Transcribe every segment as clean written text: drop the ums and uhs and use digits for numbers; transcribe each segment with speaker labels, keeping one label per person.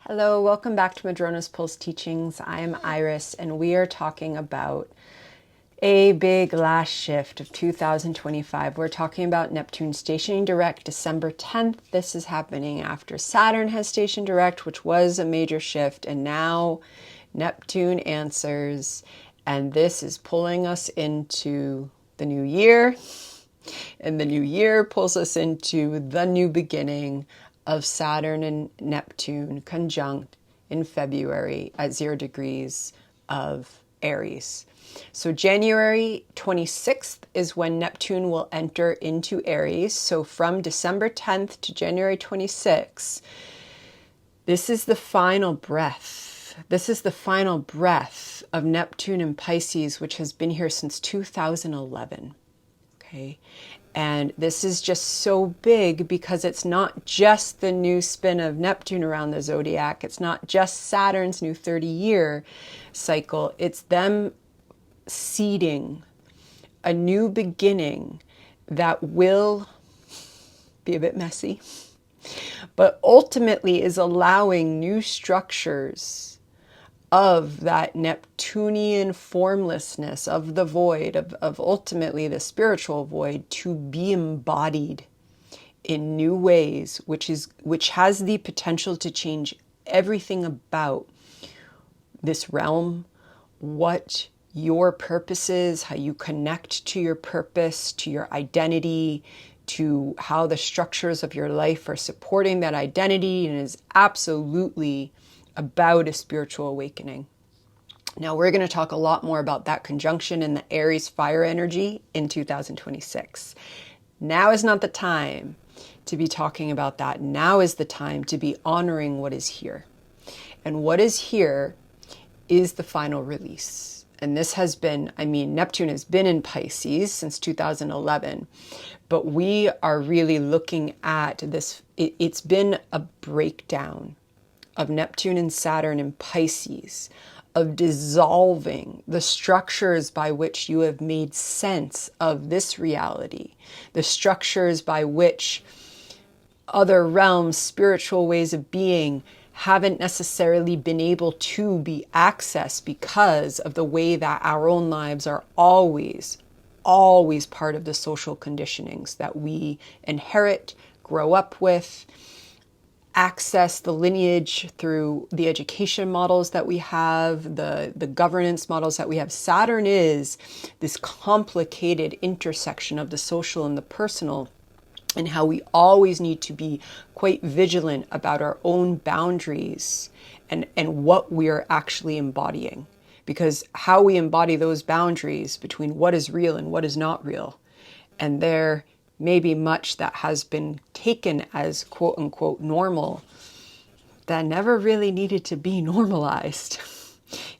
Speaker 1: Hello, welcome back to Madrona's Pulse Teachings. I am Iris, and we are talking about a big last shift of 2025. We're talking about Neptune stationing direct December 10th. This is happening after Saturn has stationed direct, which was a major shift, and now Neptune answers, and this is pulling us into the new year. And the new year pulls us into the new beginning of Saturn and Neptune conjunct in February at 0 degrees of Aries. So January 26th is when Neptune will enter into Aries. So from December 10th to January 26th, this is the final breath. This is the final breath of Neptune in Pisces, which has been here since 2011. Okay. And this is just so big because it's not just the new spin of Neptune around the zodiac. It's not just Saturn's new 30-year cycle. It's them seeding a new beginning that will be a bit messy, but ultimately is allowing new structures of that Neptunian formlessness, of the void, of ultimately the spiritual void, to be embodied in new ways, which has the potential to change everything about this realm, what your purpose is, how you connect to your purpose, to your identity, to how the structures of your life are supporting that identity, and is absolutely about a spiritual awakening. Now, we're going to talk a lot more about that conjunction and the Aries fire energy in 2026. Now is not the time to be talking about that. Now is the time to be honoring what is here. And what is here is the final release. And this has been, Neptune has been in Pisces since 2011, but we are really looking at this. It's been a breakdown of Neptune and Saturn in Pisces, of dissolving the structures by which you have made sense of this reality, the structures by which other realms, spiritual ways of being, haven't necessarily been able to be accessed because of the way that our own lives are always part of the social conditionings that we inherit, grow up with, access the lineage through the education models that we have, the governance models that we have. Saturn is this complicated intersection of the social and the personal, and how we always need to be quite vigilant about our own boundaries and what we are actually embodying. Because how we embody those boundaries between what is real and what is not real, and there may be much that has been taken as quote unquote normal that never really needed to be normalized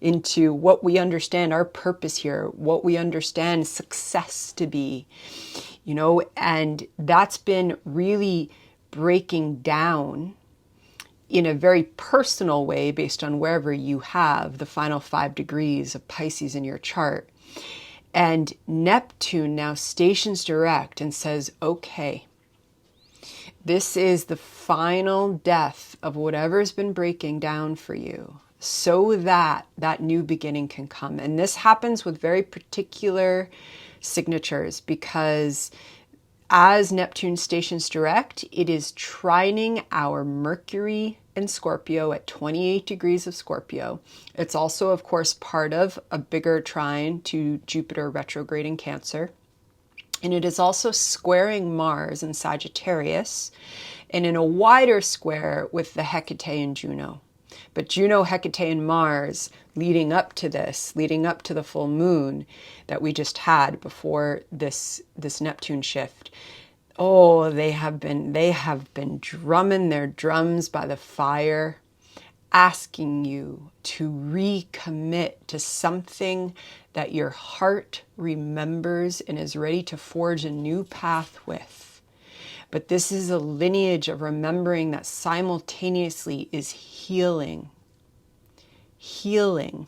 Speaker 1: into what we understand our purpose here, what we understand success to be, and that's been really breaking down in a very personal way based on wherever you have the final 5 degrees of Pisces in your chart. And Neptune now stations direct and says, okay, this is the final death of whatever's been breaking down for you so that that new beginning can come. And this happens with very particular signatures because as Neptune stations direct, it is trining our Mercury in Scorpio at 28 degrees of Scorpio. It's also, of course, part of a bigger trine to Jupiter retrograde in Cancer. And it is also squaring Mars in Sagittarius, and in a wider square with the Hecate and Juno. But Juno, Hecate, and Mars leading up to this, leading up to the full moon that we just had before this Neptune shift. Oh, they have been drumming their drums by the fire, asking you to recommit to something that your heart remembers and is ready to forge a new path with. But this is a lineage of remembering that simultaneously is healing. Healing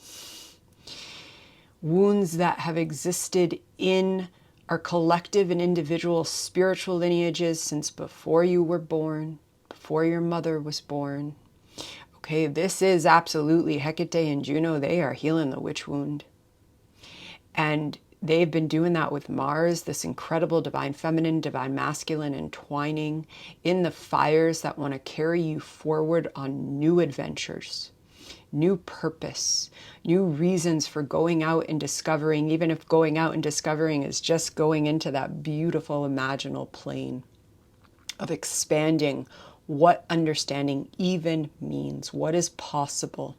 Speaker 1: wounds that have existed in our collective and individual spiritual lineages since before you were born, before your mother was born. Okay, this is absolutely Hecate and Juno. They are healing the witch wound. And they've been doing that with Mars, this incredible divine feminine, divine masculine entwining in the fires that want to carry you forward on new adventures, new purpose, new reasons for going out and discovering, even if going out and discovering is just going into that beautiful imaginal plane of expanding what understanding even means, what is possible.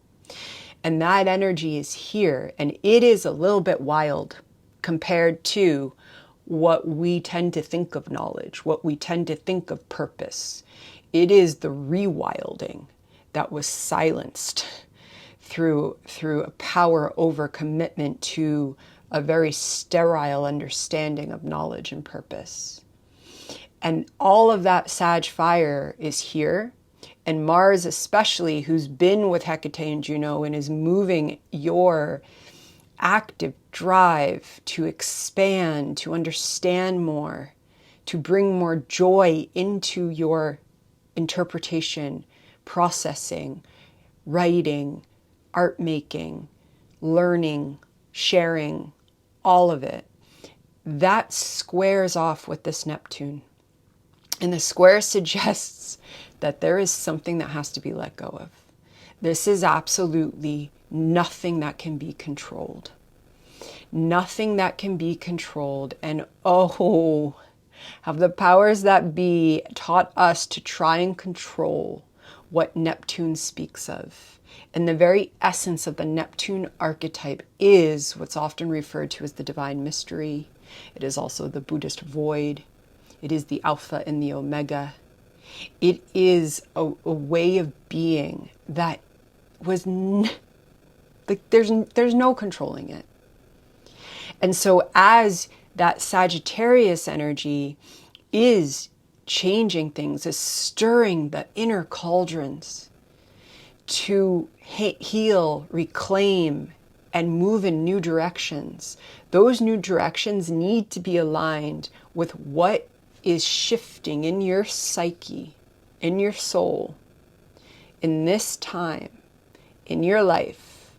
Speaker 1: And that energy is here, and it is a little bit wild compared to what we tend to think of knowledge, what we tend to think of purpose. It is the rewilding that was silenced through a power over commitment to a very sterile understanding of knowledge and purpose. And all of that Sag fire is here. And Mars especially, who's been with Hecate and Juno and is moving your active drive to expand, to understand more, to bring more joy into your interpretation, processing, writing, art making, learning, sharing, all of it. That squares off with this Neptune. And the square suggests that there is something that has to be let go of. This is absolutely nothing that can be controlled. Nothing that can be controlled. And oh, have the powers that be taught us to try and control what Neptune speaks of. And the very essence of the Neptune archetype is what's often referred to as the divine mystery. It is also the Buddhist void. It is the Alpha and the Omega. It is a way of being that was there's no controlling it. And so as that Sagittarius energy is changing things, is stirring the inner cauldrons to heal, reclaim, and move in new directions, those new directions need to be aligned with what is shifting in your psyche, in your soul, in this time, in your life,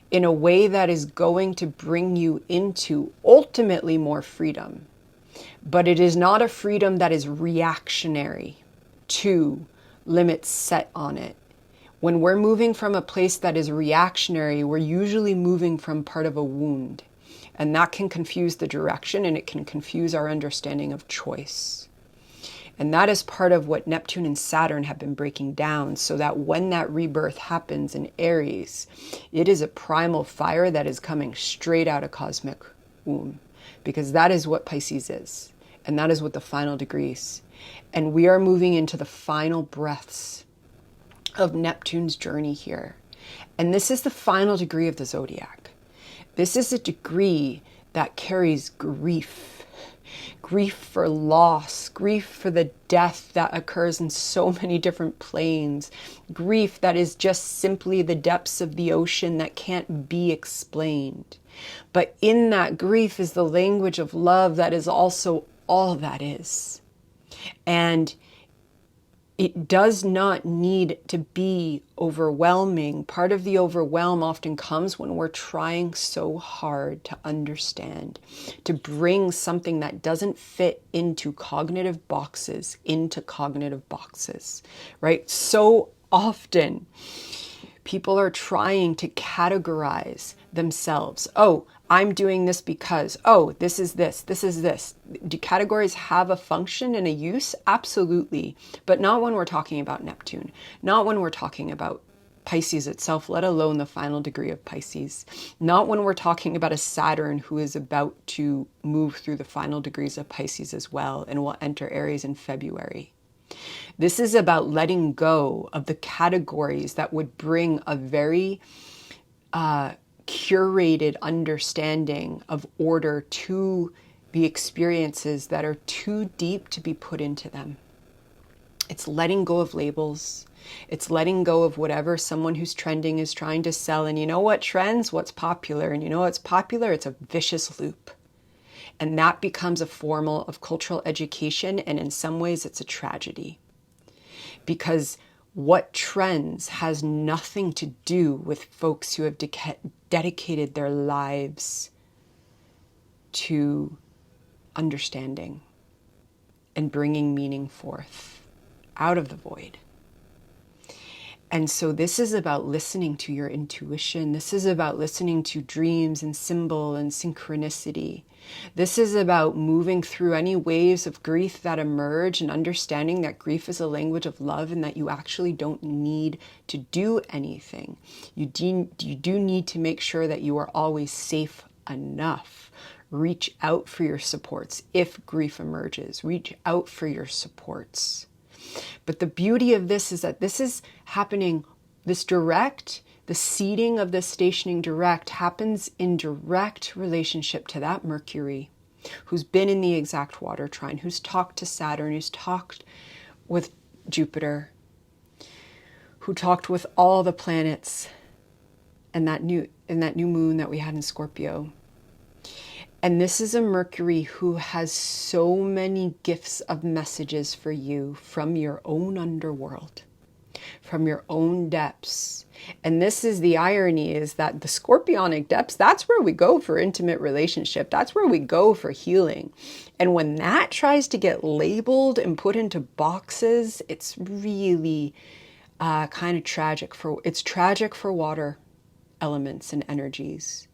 Speaker 1: in a way that is going to bring you into ultimately more freedom. But it is not a freedom that is reactionary to limits set on it. When we're moving from a place that is reactionary, we're usually moving from part of a wound. And that can confuse the direction, and it can confuse our understanding of choice. And that is part of what Neptune and Saturn have been breaking down, so that when that rebirth happens in Aries, it is a primal fire that is coming straight out of cosmic womb. Because that is what Pisces is. And that is what the final degrees. And we are moving into the final breaths of Neptune's journey here. And this is the final degree of the zodiac. This is a degree that carries grief. Grief for loss, grief for the death that occurs in so many different planes, grief that is just simply the depths of the ocean that can't be explained. But in that grief is the language of love that is also all that is. And it does not need to be overwhelming. Part of the overwhelm often comes when we're trying so hard to understand, to bring something that doesn't fit into cognitive boxes into cognitive boxes, right? So often people are trying to categorize themselves. Oh, I'm doing this because, oh, this is this, this is this. Do categories have a function and a use? Absolutely. But not when we're talking about Neptune. Not when we're talking about Pisces itself, let alone the final degree of Pisces. Not when we're talking about a Saturn who is about to move through the final degrees of Pisces as well and will enter Aries in February. This is about letting go of the categories that would bring a very curated understanding of order to the experiences that are too deep to be put into them. It's letting go of labels. It's letting go of whatever someone who's trending is trying to sell. And you know what trends? What's popular? And you know what's popular? It's a vicious loop. And that becomes a form of cultural education. And in some ways, it's a tragedy. Because what trends has nothing to do with folks who have dedicated their lives to understanding and bringing meaning forth out of the void. And so this is about listening to your intuition. This is about listening to dreams and symbol and synchronicity. This is about moving through any waves of grief that emerge and understanding that grief is a language of love and that you actually don't need to do anything. You do need to make sure that you are always safe enough. Reach out for your supports if grief emerges. Reach out for your supports. But the beauty of this is that this is happening, the seeding of this stationing direct happens in direct relationship to that Mercury who's been in the exact water trine, who's talked to Saturn, who's talked with Jupiter, who talked with all the planets and that new moon that we had in Scorpio. And this is a Mercury who has so many gifts of messages for you from your own underworld, from your own depths. And this is the irony, is that the scorpionic depths, that's where we go for intimate relationship. That's where we go for healing. And when that tries to get labeled and put into boxes, it's really kind of tragic. It's tragic for water elements and energies.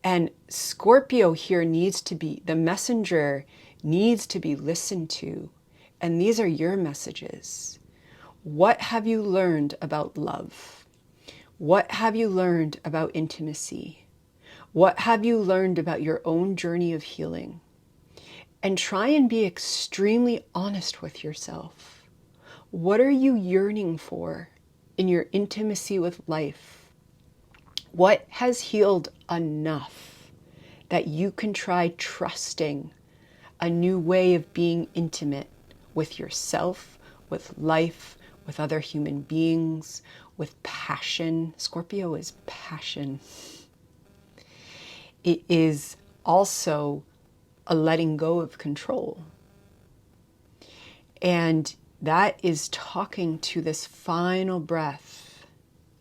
Speaker 1: And Scorpio here the messenger needs to be listened to. And these are your messages. What have you learned about love? What have you learned about intimacy? What have you learned about your own journey of healing? And try and be extremely honest with yourself. What are you yearning for in your intimacy with life? What has healed enough that you can try trusting a new way of being intimate with yourself, with life, with other human beings, with passion? Scorpio is passion. It is also a letting go of control. And that is talking to this final breath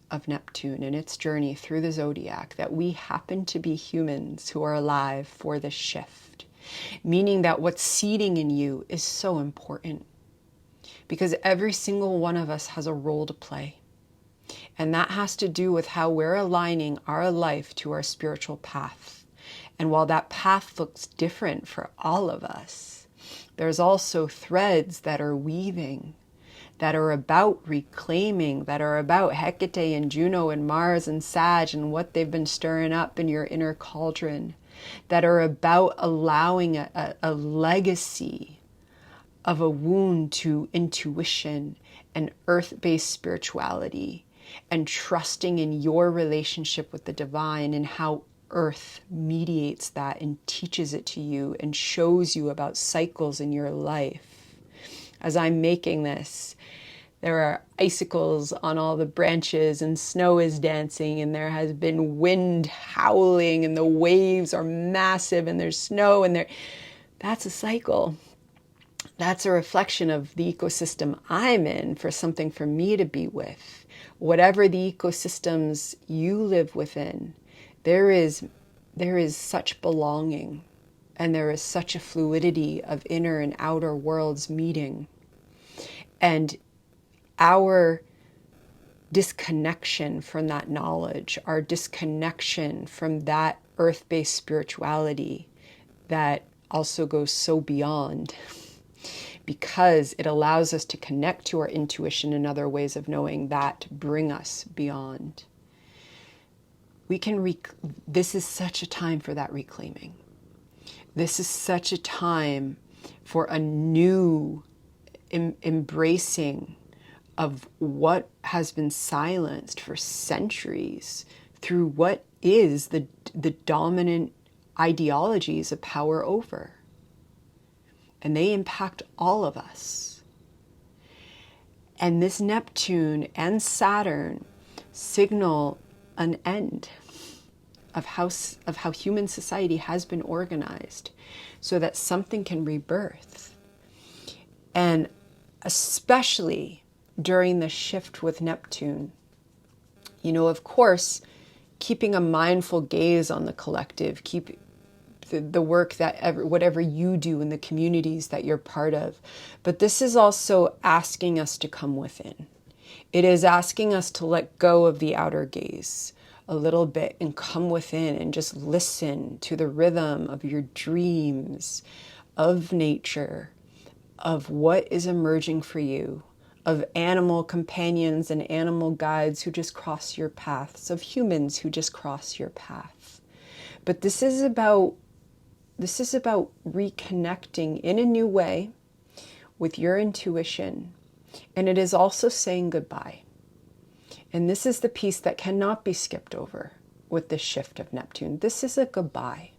Speaker 1: of Neptune and its journey through the zodiac, that we happen to be humans who are alive for this shift. Meaning that what's seeding in you is so important, because every single one of us has a role to play. And that has to do with how we're aligning our life to our spiritual path. And while that path looks different for all of us, there's also threads that are weaving, that are about reclaiming, that are about Hecate and Juno and Mars and Sag and what they've been stirring up in your inner cauldron, that are about allowing a legacy of a wound to intuition and earth-based spirituality, and trusting in your relationship with the divine and how earth mediates that and teaches it to you and shows you about cycles in your life. As I'm making this, there are icicles on all the branches and snow is dancing and there has been wind howling and the waves are massive and there's snow and that's a cycle. That's a reflection of the ecosystem I'm in, for something for me to be with. Whatever the ecosystems you live within, there is such belonging. And there is such a fluidity of inner and outer worlds meeting. And our disconnection from that knowledge, our disconnection from that earth-based spirituality that also goes so beyond, because it allows us to connect to our intuition and other ways of knowing that bring us beyond. This is such a time for that reclaiming. This is such a time for a new embracing of what has been silenced for centuries through what is the dominant ideologies of power over. And they impact all of us. And this Neptune and Saturn signal an end of how human society has been organized so that something can rebirth. And especially during the shift with Neptune. You know, of course, keeping a mindful gaze on the collective, keep the work that whatever you do in the communities that you're part of. But this is also asking us to come within. It is asking us to let go of the outer gaze a little bit and come within and just listen to the rhythm of your dreams, of nature, of what is emerging for you, of animal companions and animal guides who just cross your paths, of humans who just cross your path. But this is about reconnecting in a new way with your intuition. And it is also saying goodbye. And this is the piece that cannot be skipped over with the shift of Neptune. This is a goodbye.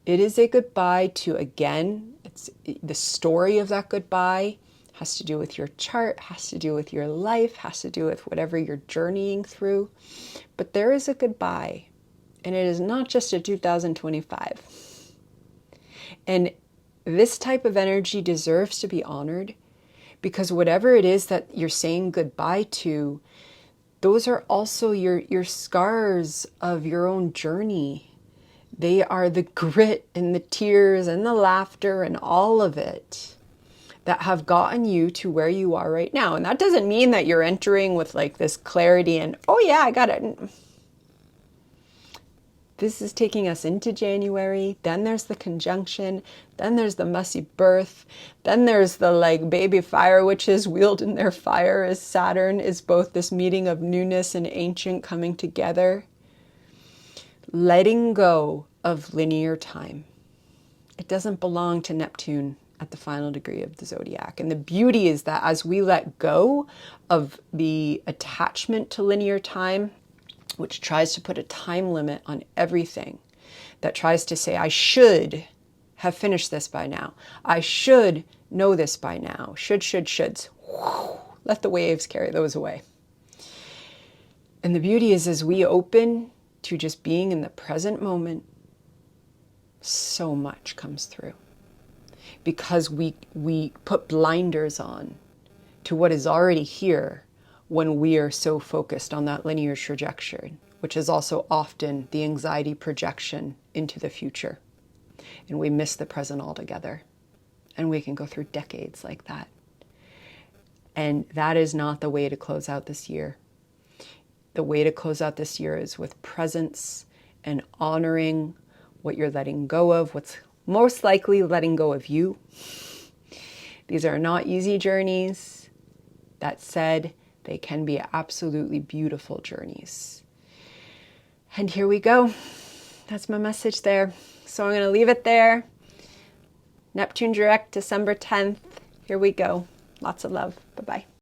Speaker 1: It is a goodbye to, again, it's the story of that goodbye has to do with your chart, has to do with your life, has to do with whatever you're journeying through. But there is a goodbye. And it is not just a 2025. And this type of energy deserves to be honored, because whatever it is that you're saying goodbye to, those are also your scars of your own journey. They are the grit and the tears and the laughter and all of it that have gotten you to where you are right now. And that doesn't mean that you're entering with like this clarity and, oh yeah, I got it. This is taking us into January. Then there's the conjunction. Then there's the messy birth. Then there's the like baby fire witches wielding their fire as Saturn is both this meeting of newness and ancient coming together. Letting go of linear time. It doesn't belong to Neptune at the final degree of the zodiac. And the beauty is that as we let go of the attachment to linear time, which tries to put a time limit on everything, that tries to say, I should have finished this by now. I should know this by now. Shoulds. Let the waves carry those away. And the beauty is, as we open to just being in the present moment, so much comes through. Because we put blinders on to what is already here when we are so focused on that linear trajectory, which is also often the anxiety projection into the future. And we miss the present altogether. And we can go through decades like that. And that is not the way to close out this year. The way to close out this year is with presence and honoring what you're letting go of, what's most likely letting go of you. These are not easy journeys. That said, they can be absolutely beautiful journeys. And here we go. That's my message there. So I'm going to leave it there. Neptune direct, December 10th. Here we go. Lots of love. Bye-bye.